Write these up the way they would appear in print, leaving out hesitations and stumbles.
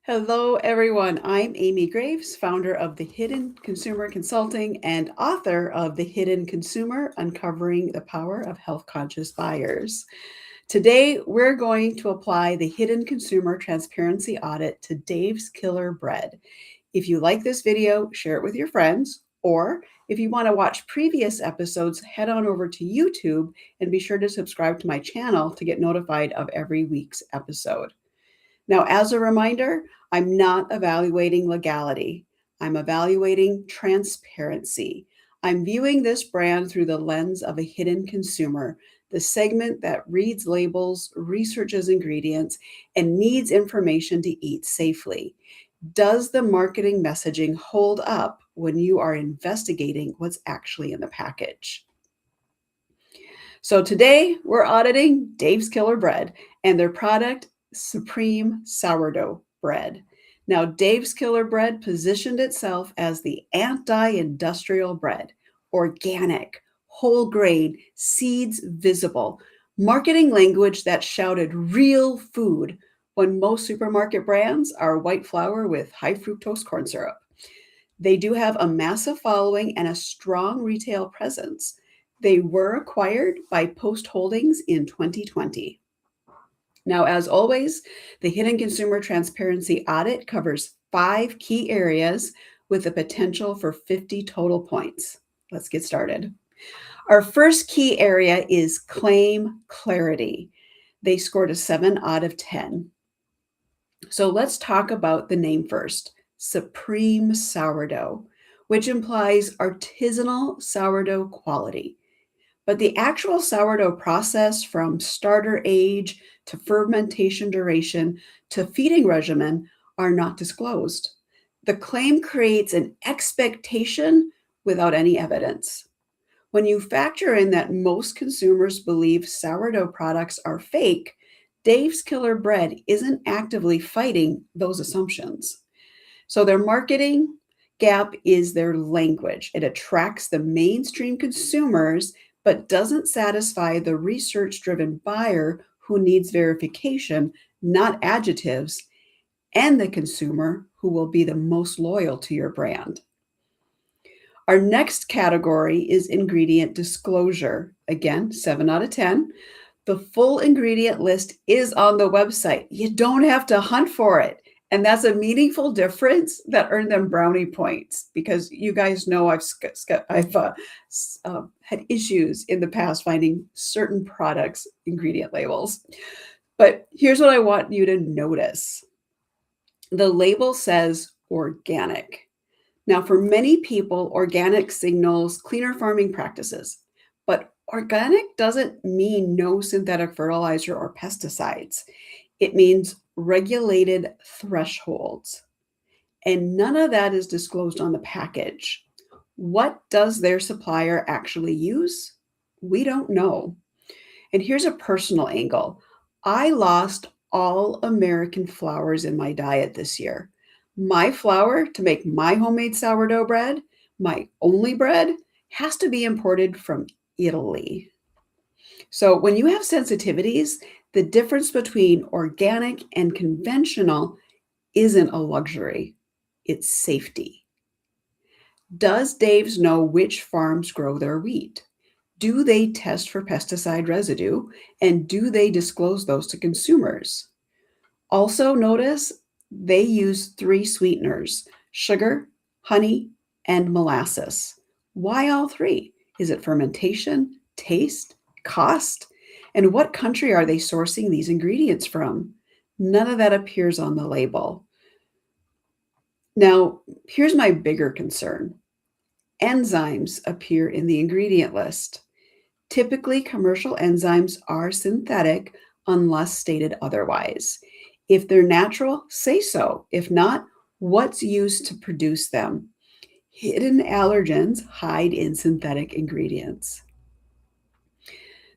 Hello, everyone. I'm Amy Graves, founder of the Hidden Consumer Consulting and author of The Hidden Consumer Uncovering the Power of Health Conscious Buyers. Today, we're going to apply the Hidden Consumer Transparency Audit to Dave's Killer Bread. If you like this video, share it with your friends, or if you want to watch previous episodes, head on over to YouTube and be sure to subscribe to my channel to get notified of every week's episode. Now, as a reminder, I'm not evaluating legality. I'm evaluating transparency. I'm viewing this brand through the lens of a hidden consumer, the segment that reads labels, researches ingredients, and needs information to eat safely. Does the marketing messaging hold up when you are investigating what's actually in the package? So today we're auditing Dave's Killer Bread and their product, Supreme Sourdough Bread. Now, Dave's Killer Bread positioned itself as the anti-industrial bread, organic, whole grain, seeds visible, marketing language that shouted real food when most supermarket brands are white flour with high fructose corn syrup. They do have a massive following and a strong retail presence. They were acquired by Post Holdings in 2020. Now, as always, the Hidden Consumer Transparency Audit covers 5 key areas with the potential for 50 total points. Let's get started. Our first key area is claim clarity. They scored a 7 out of 10. So let's talk about the name first, Supreme Sourdough, which implies artisanal sourdough quality. But the actual sourdough process from starter age to fermentation duration to feeding regimen are not disclosed. The claim creates an expectation without any evidence. When you factor in that most consumers believe sourdough products are fake, Dave's Killer Bread isn't actively fighting those assumptions. So their marketing gap is their language. It attracts the mainstream consumers but doesn't satisfy the research-driven buyer who needs verification, not adjectives, and the consumer who will be the most loyal to your brand. Our next category is ingredient disclosure. Again, 7 out of 10. The full ingredient list is on the website. You don't have to hunt for it. And that's a meaningful difference that earned them brownie points because you guys know I've had issues in the past finding certain products' ingredient labels. But here's what I want you to notice. The label says organic. Now, for many people, organic signals cleaner farming practices, but organic doesn't mean no synthetic fertilizer or pesticides. It means regulated thresholds. And none of that is disclosed on the package. What does their supplier actually use? We don't know. And here's a personal angle. I lost all American flours in my diet this year. My flour to make my homemade sourdough bread, my only bread, has to be imported from Italy. So when you have sensitivities, the difference between organic and conventional isn't a luxury, it's safety. Does Dave's know which farms grow their wheat? Do they test for pesticide residue? And do they disclose those to consumers? Also notice they use 3 sweeteners, sugar, honey, and molasses. Why all 3? Is it fermentation, taste, cost? And what country are they sourcing these ingredients from? None of that appears on the label. Now, here's my bigger concern. Enzymes appear in the ingredient list. Typically, commercial enzymes are synthetic unless stated otherwise. If they're natural, say so. If not, what's used to produce them? Hidden allergens hide in synthetic ingredients.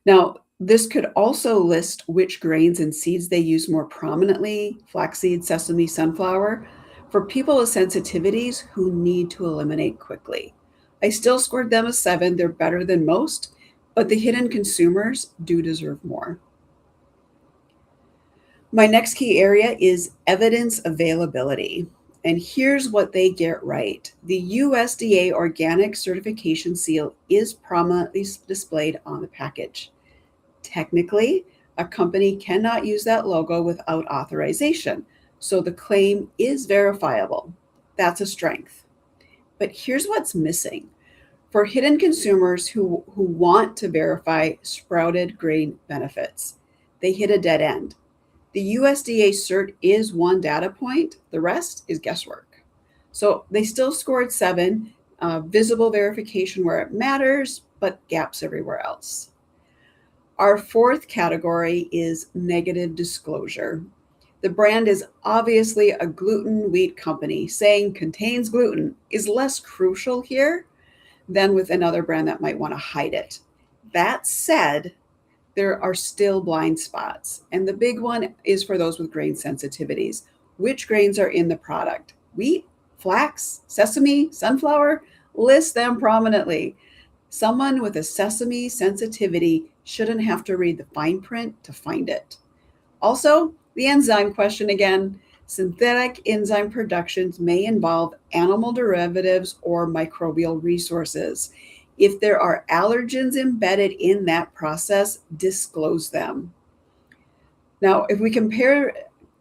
Now, this could also list which grains and seeds they use more prominently, flaxseed, sesame, sunflower, for people with sensitivities who need to eliminate quickly. I still scored them a 7. They're better than most, but the hidden consumers do deserve more. My next key area is evidence availability. And here's what they get right. The USDA organic certification seal is prominently displayed on the package. Technically, a company cannot use that logo without authorization, so the claim is verifiable. That's a strength. But here's what's missing. For hidden consumers who want to verify sprouted grain benefits, they hit a dead end. The USDA cert is one data point, the rest is guesswork. So they still scored 7, visible verification where it matters, but gaps everywhere else. Our fourth category is negative disclosure. The brand is obviously a gluten wheat company. Saying contains gluten is less crucial here than with another brand that might want to hide it. That said, there are still blind spots. And the big one is for those with grain sensitivities. Which grains are in the product? Wheat, flax, sesame, sunflower? List them prominently. Someone with a sesame sensitivity shouldn't have to read the fine print to find it. Also, the enzyme question again. Synthetic enzyme productions may involve animal derivatives or microbial resources. If there are allergens embedded in that process, disclose them. Now, if we compare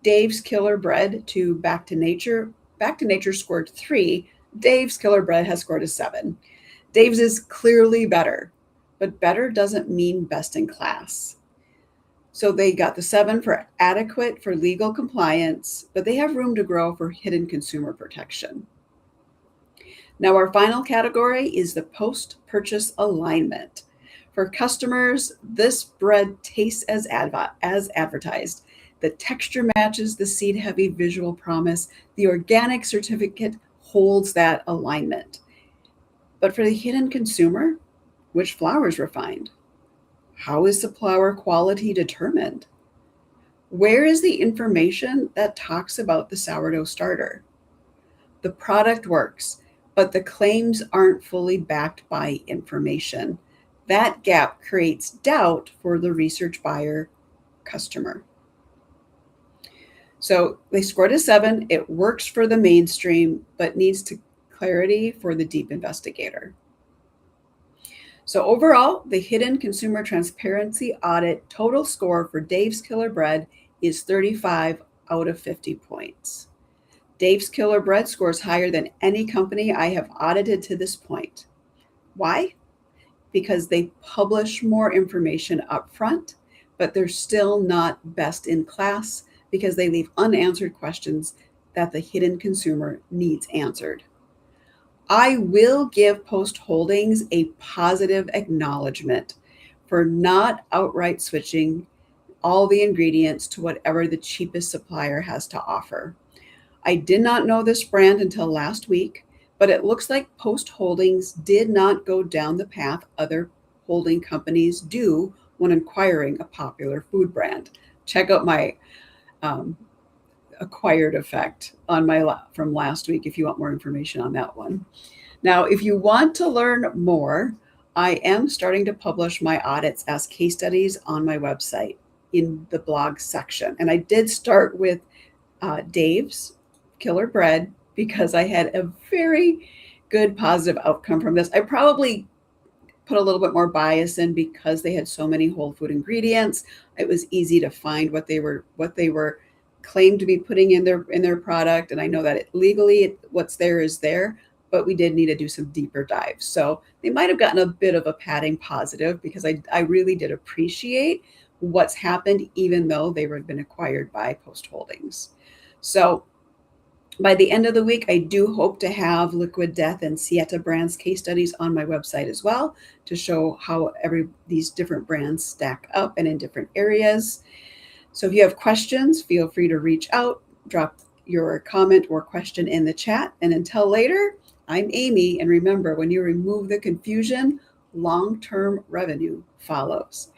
Dave's Killer Bread to Back to Nature scored 3. Dave's Killer Bread has scored a 7. Dave's is clearly better, but better doesn't mean best in class. So they got the 7 for adequate for legal compliance, but they have room to grow for hidden consumer protection. Now, our final category is the post-purchase alignment. For customers, this bread tastes as advertised. The texture matches the seed-heavy visual promise. The organic certificate holds that alignment. But for the hidden consumer, which flour is refined? How is the flour quality determined? Where is the information that talks about the sourdough starter? The product works, but the claims aren't fully backed by information. That gap creates doubt for the research buyer customer. So they scored a 7. It works for the mainstream, but needs clarity for the deep investigator. So overall, the Hidden Consumer Transparency Audit total score for Dave's Killer Bread is 35 out of 50 points. Dave's Killer Bread scores higher than any company I have audited to this point. Why? Because they publish more information up front, but they're still not best in class because they leave unanswered questions that the hidden consumer needs answered. I will give Post Holdings a positive acknowledgement for not outright switching all the ingredients to whatever the cheapest supplier has to offer. I did not know this brand until last week, but it looks like Post Holdings did not go down the path other holding companies do when acquiring a popular food brand. Check out my acquired effect on from last week if you want more information on that one. Now, if you want to learn more, I am starting to publish my audits as case studies on my website in the blog section. And I did start with Dave's Killer Bread because I had a very good positive outcome from this. I probably put a little bit more bias in because they had so many whole food ingredients. It was easy to find what they were claimed to be putting in their product, and I know that legally what's there is there, but we did need to do some deeper dives. So they might have gotten a bit of a padding positive because I really did appreciate what's happened, even though they had been acquired by Post Holdings. So by the end of the week, I do hope to have Liquid Death and Sieta brands case studies on my website as well to show how these different brands stack up and in different areas. So if you have questions, feel free to reach out, drop your comment or question in the chat. And until later, I'm Amy. And remember, when you remove the confusion, long-term revenue follows.